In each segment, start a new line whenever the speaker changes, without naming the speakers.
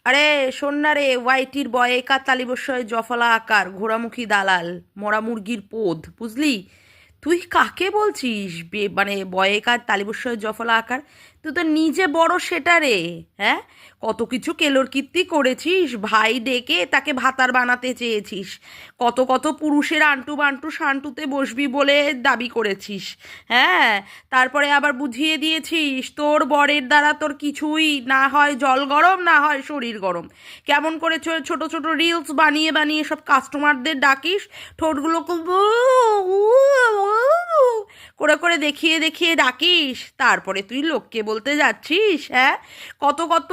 আরে শোন না রে, ওয়াইটির বয়েকার তালিবস্বয় জফলা আকার ঘোড়ামুখী দালাল, মরা মুরগির পোদ, বুঝলি? তুই কাকে বলছিস মানে বয়েকার তালিবস্বয় জফলা আকার? তুই তো নিজে বড় সেটা রে। হ্যাঁ, কত কিছু কেলোর কীর্তি করেছিস, ভাই ডেকে তাকে ভাতার বানাতে চেয়েছিস, কত কত পুরুষের আন্টু বান্টু সান্টুতে বসবি বলে দাবি করেছিস। হ্যাঁ, তারপরে আবার বুঝিয়ে দিয়েছিস তোর বরের দ্বারা তোর কিছুই না হয় জল গরম, না হয় শরীর গরম। কেমন করে ছোট ছোট রিলস বানিয়ে বানিয়ে সব কাস্টমারদের ডাকিস, ঠোঁটগুলো করে করে দেখিয়ে দেখিয়ে ডাকিস, তারপরে তুই লোককে বলতে যাচ্ছিস। হ্যাঁ, কত কত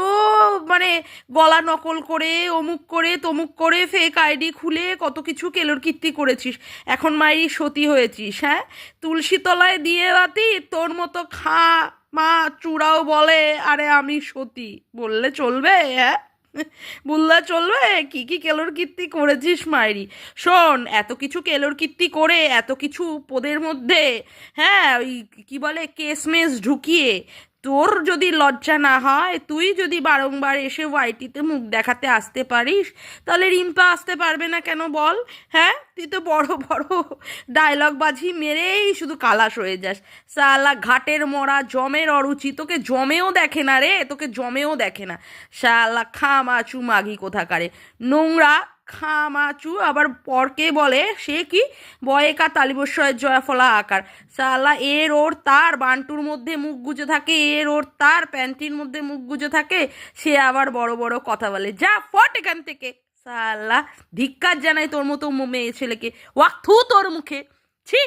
মানে গলা নকল করে অমুক করে তমুক করে ফেক আইডি খুলে কত কিছু কেলোর কীর্তি করেছিস, এখন মায়েরই সতী হয়েছিস। হ্যাঁ, তুলসী তলায় দিয়ে বাতি তোর মতো খা মা চূড়াও বলে আরে আমি সতী বললে চলবে? হ্যাঁ, বললে চলবে? কি কি কেলোর কীর্তি করেছিস মায়েরি। শোন, এত কিছু কেলোর কীর্তি করে এত কিছু পদের মধ্যে, হ্যাঁ, ওই কি বলে কেসমেস ঢুকিয়ে তোর যদি লজ্জা না হয়, তুই যদি বারংবার এসে ওয়াইটিতে মুখ দেখাতে আসতে পারিস, তাহলে রিম্পা আসতে পারবে না কেন বল? হ্যাঁ, তুই তো বড় বড় ডায়লগ বাজি মেরেই শুধু কালাস হয়ে যাস। সালা ঘাটের মরা জমের অরুচি, তোকে জমেও দেখে না রে, তোকে জমেও দেখে না। শালা খামাচু মাগি কোথাকারে, নোংরা খামাচু। আবার পরকে বলে সে কি বয়েকা তালিবস্বয়ের জয়ফলা আকার। শালা এর ওর তার বান্টুর মধ্যে মুখ গুজে থাকে, এর ওর তার প্যান্টির মধ্যে মুখ গুজে থাকে, সে আবার বড় বড় কথা বলে। যা ফট এখান থেকে শালা, ধিক্কার জানাই তোর মতো মেয়ে ছেলেকে। ওয়াক থু তোর মুখে, ছি।